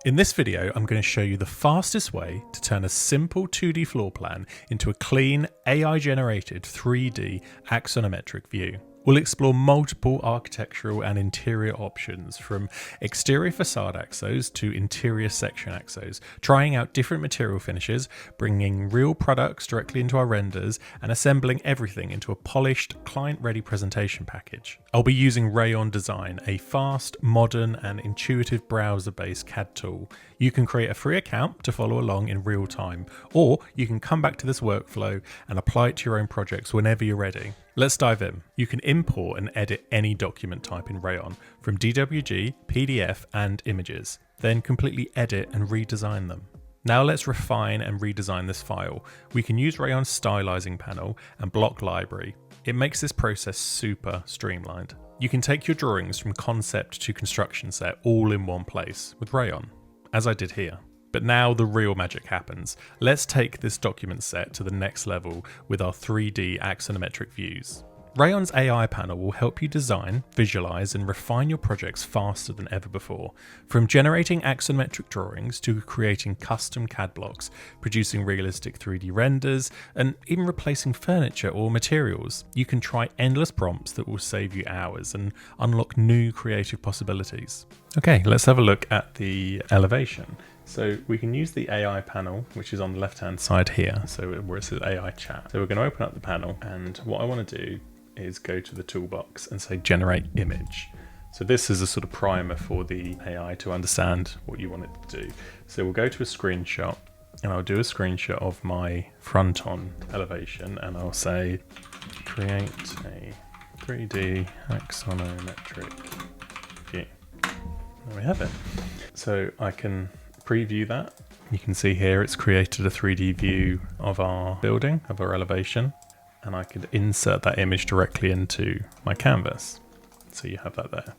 In this video, I'm going to show you the fastest way to turn a simple 2D floor plan into a clean, AI-generated 3D axonometric view. We'll explore multiple architectural and interior options, from exterior facade axos to interior section axos, trying out different material finishes, bringing real products directly into our renders, and assembling everything into a polished, client-ready presentation package. I'll be using Rayon Design, a fast, modern, and intuitive browser-based CAD tool. You can create a free account to follow along in real time, or you can come back to this workflow and apply it to your own projects whenever you're ready. Let's dive in. You can import and edit any document type in Rayon, from DWG, PDF, and images, then completely edit and redesign them. Now let's refine and redesign this file. We can use Rayon's stylizing panel and block library. It makes this process super streamlined. You can take your drawings from concept to construction set all in one place with Rayon, as I did here. But now the real magic happens. Let's take this document set to the next level with our 3D axonometric views. Rayon's AI panel will help you design, visualize, and refine your projects faster than ever before. From generating axonometric drawings to creating custom CAD blocks, producing realistic 3D renders, and even replacing furniture or materials, you can try endless prompts that will save you hours and unlock new creative possibilities. Okay, let's have a look at the elevation. So we can use the AI panel, which is on the left-hand side here, so where it says AI chat. So we're going to open up the panel, and what I want to do is go to the toolbox and say generate image. So this is a sort of primer for the AI to understand what you want it to do. So we'll go to a screenshot, and I'll do a screenshot of my front-on elevation, and I'll say create a 3D axonometric view. There we have it. So I can preview that. You can see here it's created a 3D view of our building, of our elevation, and I could insert that image directly into my canvas. So you have that there.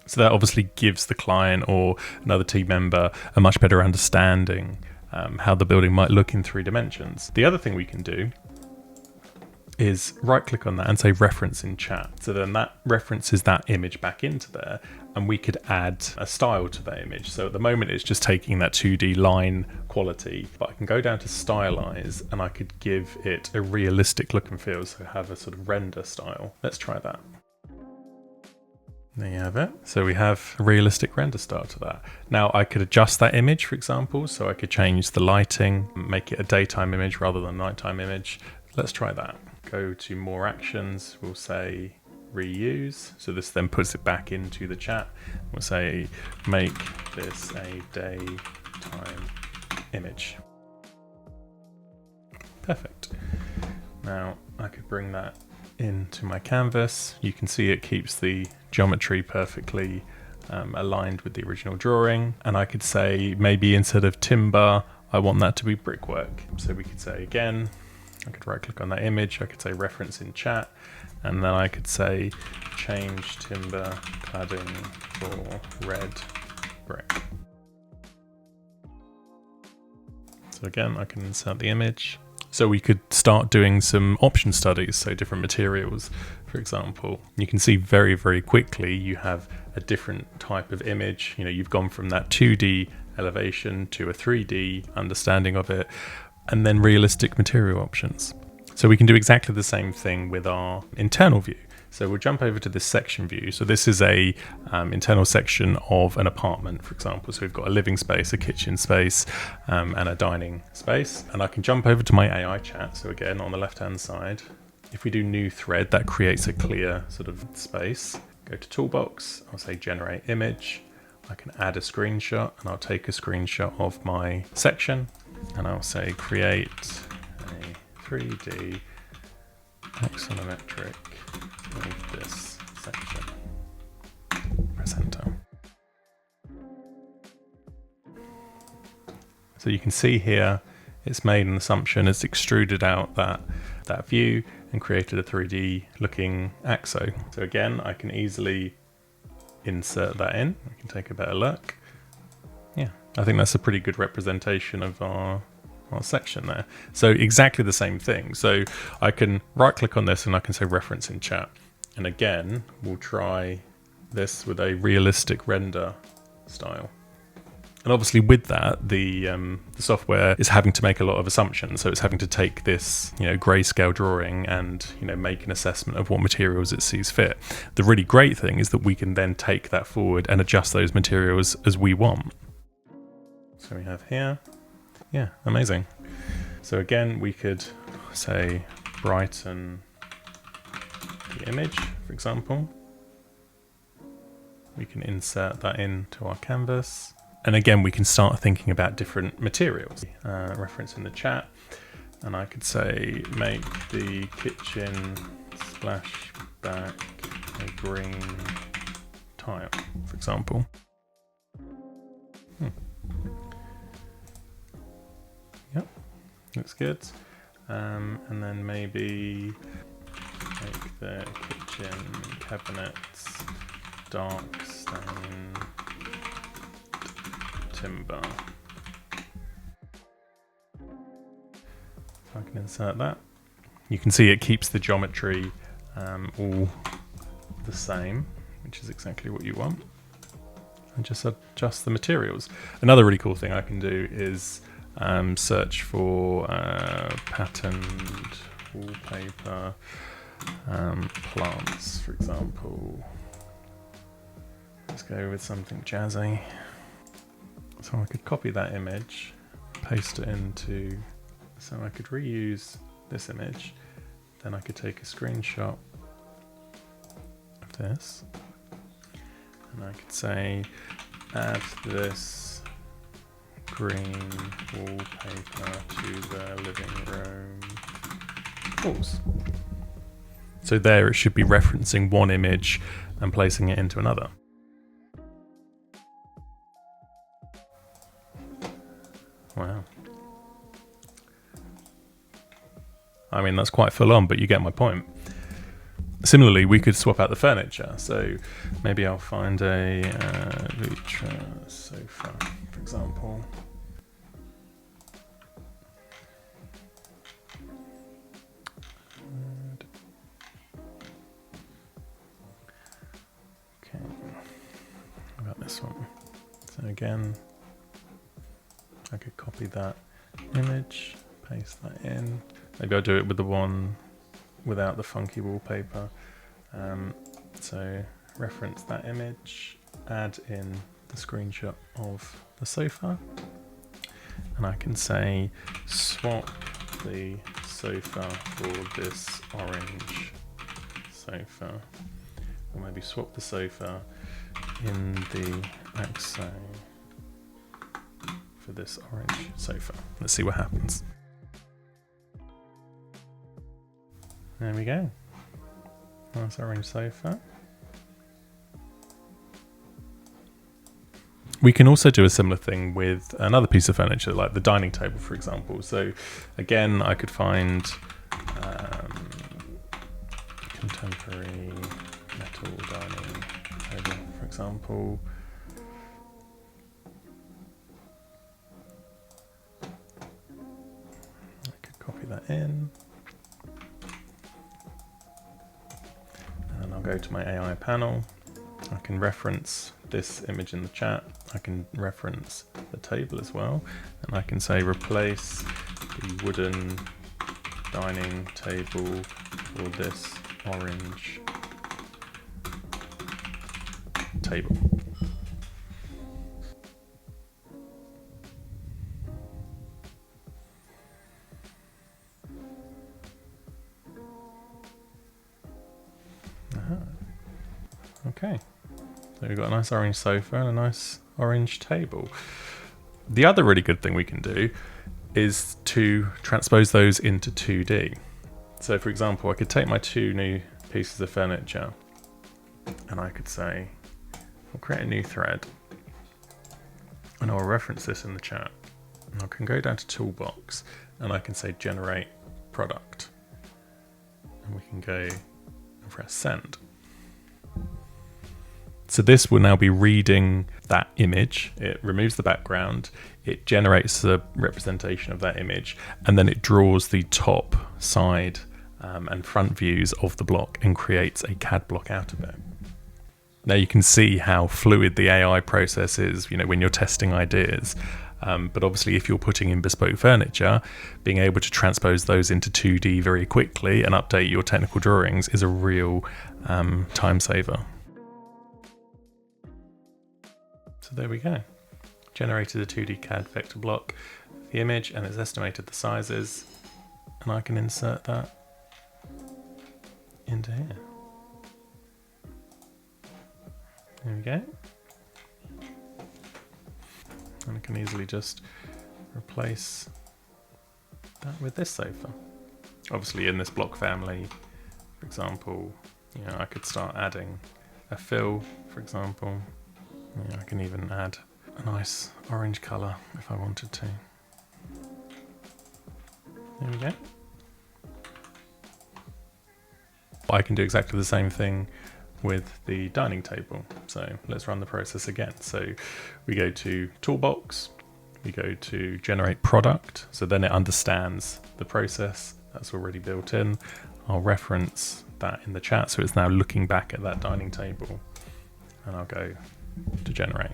So that obviously gives the client or another team member a much better understanding how the building might look in 3 dimensions. The other thing we can do is right click on that and say reference in chat. So then that references that image back into there, and we could add a style to that image. So at the moment it's just taking that 2D line quality, but I can go down to stylize and I could give it a realistic look and feel, so have a sort of render style. Let's try that. There you have it. So we have a realistic render style to that. Now I could adjust that image, for example, so I could change the lighting, make it a daytime image rather than a nighttime image. Let's try that. Go to more actions, we'll say reuse. So this then puts it back into the chat. We'll say make this a daytime image. Perfect. Now I could bring that into my canvas. You can see it keeps the geometry perfectly aligned with the original drawing. And I could say maybe instead of timber, I want that to be brickwork. So we could say again, I could right click on that image, I could say reference in chat, and then I could say change timber cladding for red brick. So again, I can insert the image. So we could start doing some option studies, so different materials, for example. You can see very, very quickly you have a different type of image. You know, you've gone from that 2D elevation to a 3D understanding of it, and then realistic material options. So we can do exactly the same thing with our internal view. So we'll jump over to this section view. So this is a internal section of an apartment, for example. So we've got a living space, a kitchen space, and a dining space. And I can jump over to my AI chat. So again, on the left-hand side, if we do new thread, that creates a clear sort of space. Go to toolbox, I'll say generate image. I can add a screenshot, and I'll take a screenshot of my section. And I'll say create a 3D axonometric of this section. Press enter. So you can see here it's made an assumption, it's extruded out that view and created a 3D looking axo. So again, I can easily insert that in. I can take a better look. Yeah, I think that's a pretty good representation of our section there. So exactly the same thing. So I can right click on this and I can say reference in chat. And again, we'll try this with a realistic render style. And obviously with that, the software is having to make a lot of assumptions. So it's having to take this, grayscale drawing and, make an assessment of what materials it sees fit. The really great thing is that we can then take that forward and adjust those materials as we want. So we have here, yeah, amazing. So again, we could say brighten the image, for example. We can insert that into our canvas. And again, we can start thinking about different materials. Reference in the chat. And I could say, make the kitchen splashback a green tile, for example. Yep, looks good. And then maybe make the kitchen cabinets dark stain timber. So I can insert that. You can see it keeps the geometry all the same, which is exactly what you want. And just adjust the materials. Another really cool thing I can do is search for patterned wallpaper plants, for example. Let's go with something jazzy. So I could copy that image, paste it into, so I could reuse this image. Then I could take a screenshot of this. And I could say, add this green wallpaper to the living room walls. So there it should be referencing one image and placing it into another. Wow. I mean, that's quite full on, but you get my point. Similarly, we could swap out the furniture. So maybe I'll find a Lutra sofa, for example. Okay, how about this one? So again, I could copy that image, paste that in. Maybe I'll do it with the one without the funky wallpaper. So reference that image, add in the screenshot of the sofa, and I can say swap the sofa for this orange sofa, or maybe swap the sofa in the axo for this orange sofa. Let's see what happens. There we go. Nice orange sofa. We can also do a similar thing with another piece of furniture, like the dining table, for example. So again, I could find contemporary metal dining table, for example. I could copy that in. And I'll go to my AI panel. I can reference this image in the chat. I can reference the table as well. And I can say replace the wooden dining table for this orange table. Okay, so we've got a nice orange sofa and a nice orange table. The other really good thing we can do is to transpose those into 2D. So for example, I could take my two new pieces of furniture and I could say, I'll create a new thread and I'll reference this in the chat. And I can go down to Toolbox and I can say generate product. And we can go and press send. So this will now be reading that image. It removes the background, it generates the representation of that image, and then it draws the top, side, and front views of the block and creates a CAD block out of it. Now you can see how fluid the AI process is, when you're testing ideas. But obviously, if you're putting in bespoke furniture, being able to transpose those into 2D very quickly and update your technical drawings is a real time saver. So there we go. Generated a 2D CAD vector block, the image, and it's estimated the sizes, and I can insert that into here. There we go. And I can easily just replace that with this sofa. Obviously in this block family, for example, I could start adding a fill, for example. I can even add a nice orange colour if I wanted to. There we go. I can do exactly the same thing with the dining table. So let's run the process again. So we go to Toolbox, we go to Generate Product. So then it understands the process that's already built in. I'll reference that in the chat. So it's now looking back at that dining table, and I'll go to Generate.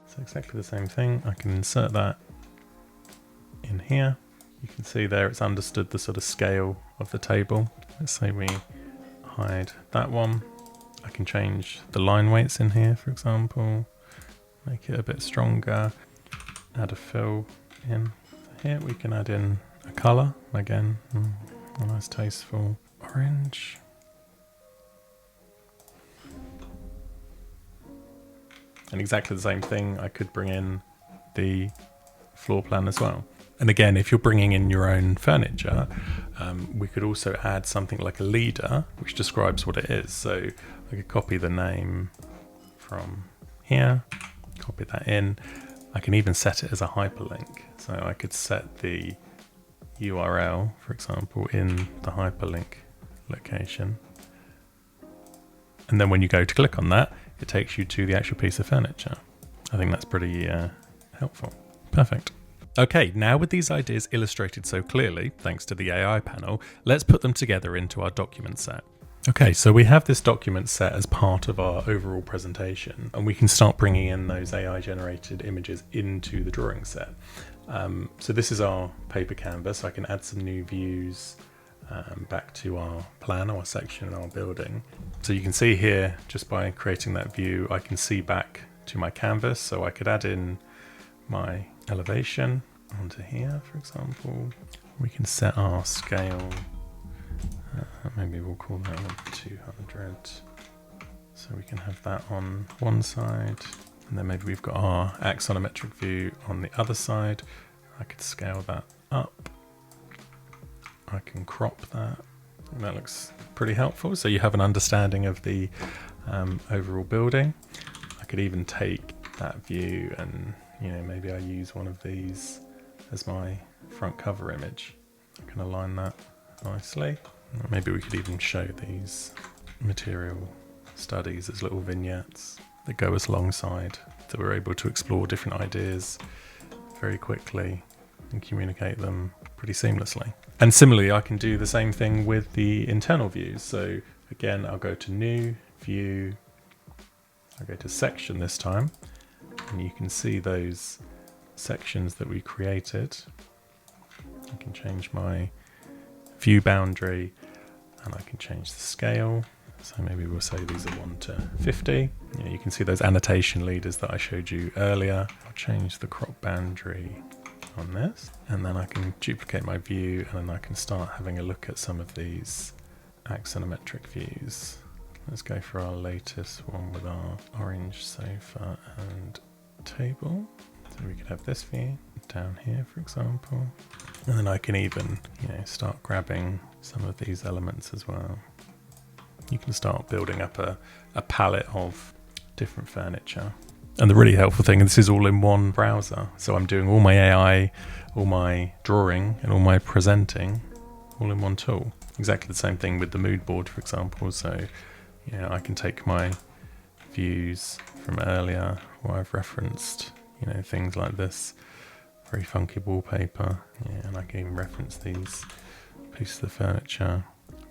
So exactly the same thing. I can insert that in here. You can see there it's understood the sort of scale of the table. Let's say we hide that one. I can change the line weights in here, for example, make it a bit stronger, add a fill in. Here we can add in a colour, again, a nice tasteful orange. And exactly the same thing, I could bring in the floor plan as well. And again, if you're bringing in your own furniture, we could also add something like a leader, which describes what it is. So I could copy the name from here, copy that in. I can even set it as a hyperlink. So I could set the URL, for example, in the hyperlink location. And then when you go to click on that, it takes you to the actual piece of furniture. I think that's pretty helpful. Perfect. Okay, now with these ideas illustrated so clearly, thanks to the AI panel, let's put them together into our document set. Okay, so we have this document set as part of our overall presentation, and we can start bringing in those AI generated images into the drawing set. So this is our paper canvas. I can add some new views back to our plan, our section in our building. So you can see here, just by creating that view, I can see back to my canvas. So I could add in my elevation onto here, for example. We can set our scale, maybe we'll call that one 200. So we can have that on one side, and then maybe we've got our axonometric view on the other side. I could scale that up. I can crop that. That looks pretty helpful. So you have an understanding of the overall building. I could even take that view and maybe I use one of these as my front cover image. I can align that nicely. Maybe we could even show these material studies as little vignettes that go as alongside, so we're able to explore different ideas very quickly and communicate them pretty seamlessly. And similarly, I can do the same thing with the internal views. So again, I'll go to New, View, I'll go to Section this time, and you can see those sections that we created. I can change my view boundary, and I can change the scale. So maybe we'll say these are 1 to 50. You can see those annotation leaders that I showed you earlier. I'll change the crop boundary on this, and then I can duplicate my view, and then I can start having a look at some of these axonometric views. Let's go for our latest one with our orange sofa and table. So we could have this view down here, for example. And then I can even, start grabbing some of these elements as well. You can start building up a palette of different furniture. And the really helpful thing, this is all in one browser. So I'm doing all my AI, all my drawing, and all my presenting all in one tool. Exactly the same thing with the mood board, for example. So, I can take my views from earlier where I've referenced, things like this very funky wallpaper. And I can even reference these pieces of furniture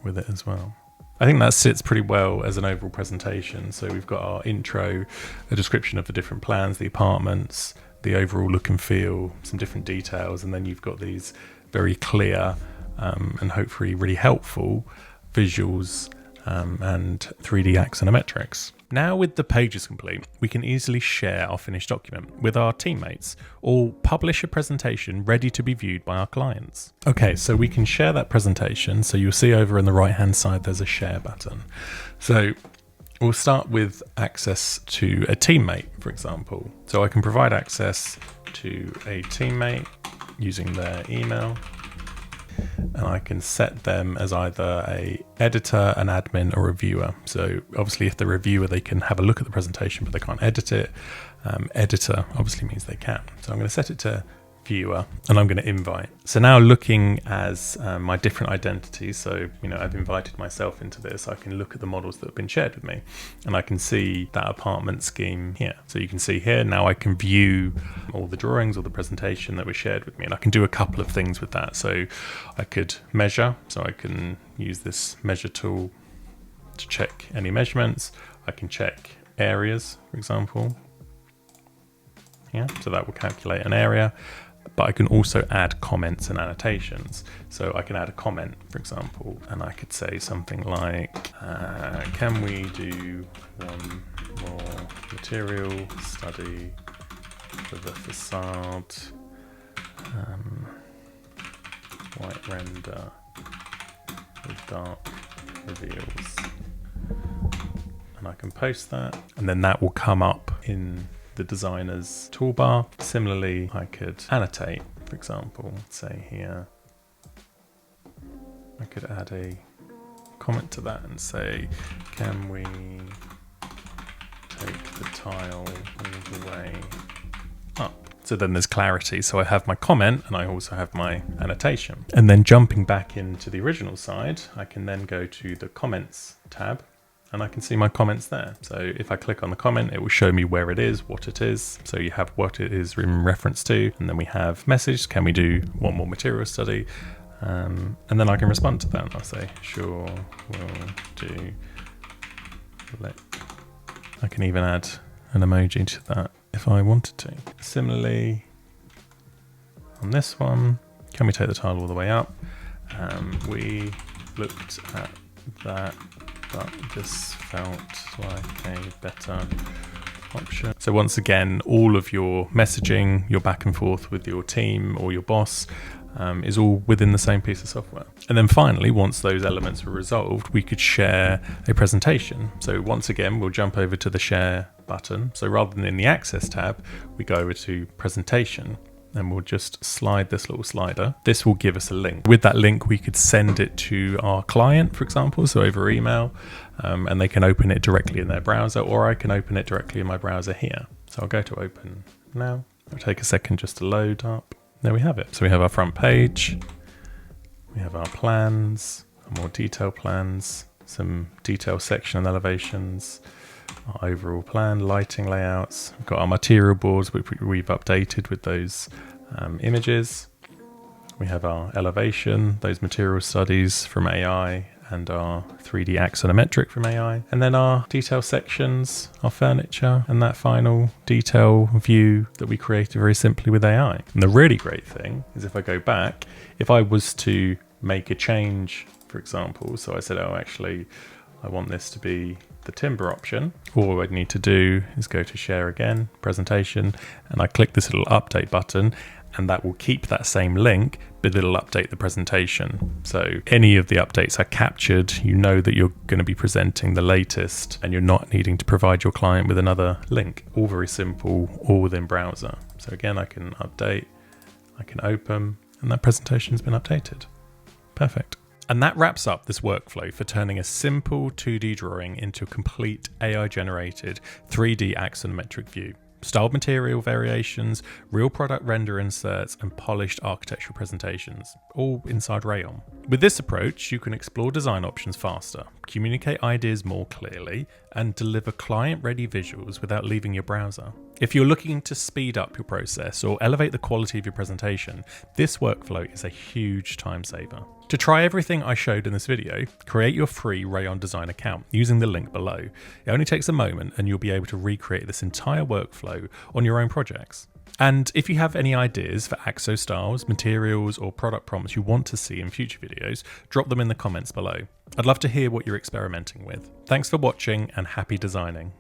with it as well. I think that sits pretty well as an overall presentation. So we've got our intro, a description of the different plans, the apartments, the overall look and feel, some different details, and then you've got these very clear and hopefully really helpful visuals and 3D axonometrics. Now with the pages complete, we can easily share our finished document with our teammates or publish a presentation ready to be viewed by our clients. Okay, so we can share that presentation. So you'll see over on the right hand side there's a share button. So we'll start with access to a teammate, for example. So I can provide access to a teammate using their email, and I can set them as either a editor, an admin, or a viewer. So obviously if they're a viewer, they can have a look at the presentation, but they can't edit it. Editor obviously means they can. So I'm going to set it to viewer, and I'm going to invite. So now looking as my different identities, so I've invited myself into this, I can look at the models that have been shared with me, and I can see that apartment scheme here. So you can see here now I can view all the drawings or the presentation that was shared with me, and I can do a couple of things with that. So I could measure, so I can use this measure tool to check any measurements. I can check areas, for example. Yeah, so that will calculate an area. But I can also add comments and annotations. So I can add a comment, for example, and I could say something like, can we do one more material study for the facade, white render with dark reveals. And I can post that, and then that will come up in the designer's toolbar. Similarly, I could annotate, for example, say here, I could add a comment to that and say, can we take the tile all the way up? So then there's clarity. So I have my comment and I also have my annotation. And then jumping back into the original side, I can then go to the comments tab, and I can see my comments there. So if I click on the comment, it will show me where it is, what it is. So you have what it is in reference to, and then we have message, can we do one more material study? And then I can respond to that, and I'll say, sure, we'll do. I can even add an emoji to that if I wanted to. Similarly, on this one, can we take the tile all the way up? We looked at that, but this felt like a better option. So once again, all of your messaging, your back and forth with your team or your boss is all within the same piece of software. And then finally, once those elements were resolved, we could share a presentation. So once again, we'll jump over to the share button. So rather than in the access tab, we go over to presentation, and we'll just slide this little slider. This will give us a link. With that link, we could send it to our client, for example, so over email, and they can open it directly in their browser, or I can open it directly in my browser here. So I'll go to open now. It'll take a second just to load up. There we have it. So we have our front page, we have our plans, our more detailed plans, some detail section and elevations, our overall plan, lighting layouts. We've got our material boards, which we've updated with those images. We have our elevation, those material studies from AI, and our 3D axonometric from AI. And then our detail sections, our furniture, and that final detail view that we created very simply with AI. And the really great thing is if I go back, if I was to make a change, for example, so I said, oh, actually, I want this to be the timber option. All I'd need to do is go to share again, presentation, and I click this little update button, and that will keep that same link, but it'll update the presentation. So any of the updates are captured, you know that you're going to be presenting the latest, and you're not needing to provide your client with another link. All very simple, all within browser. So again, I can update, I can open, and that presentation's been updated. Perfect. And that wraps up this workflow for turning a simple 2D drawing into a complete AI-generated 3D axonometric view. Styled material variations, real product render inserts, and polished architectural presentations, all inside Rayon. With this approach, you can explore design options faster, communicate ideas more clearly, and deliver client-ready visuals without leaving your browser. If you're looking to speed up your process or elevate the quality of your presentation, this workflow is a huge time saver. To try everything I showed in this video, create your free Rayon Design account using the link below. It only takes a moment and you'll be able to recreate this entire workflow on your own projects. And if you have any ideas for axos styles, materials, or product prompts you want to see in future videos, drop them in the comments below. I'd love to hear what you're experimenting with. Thanks for watching and happy designing.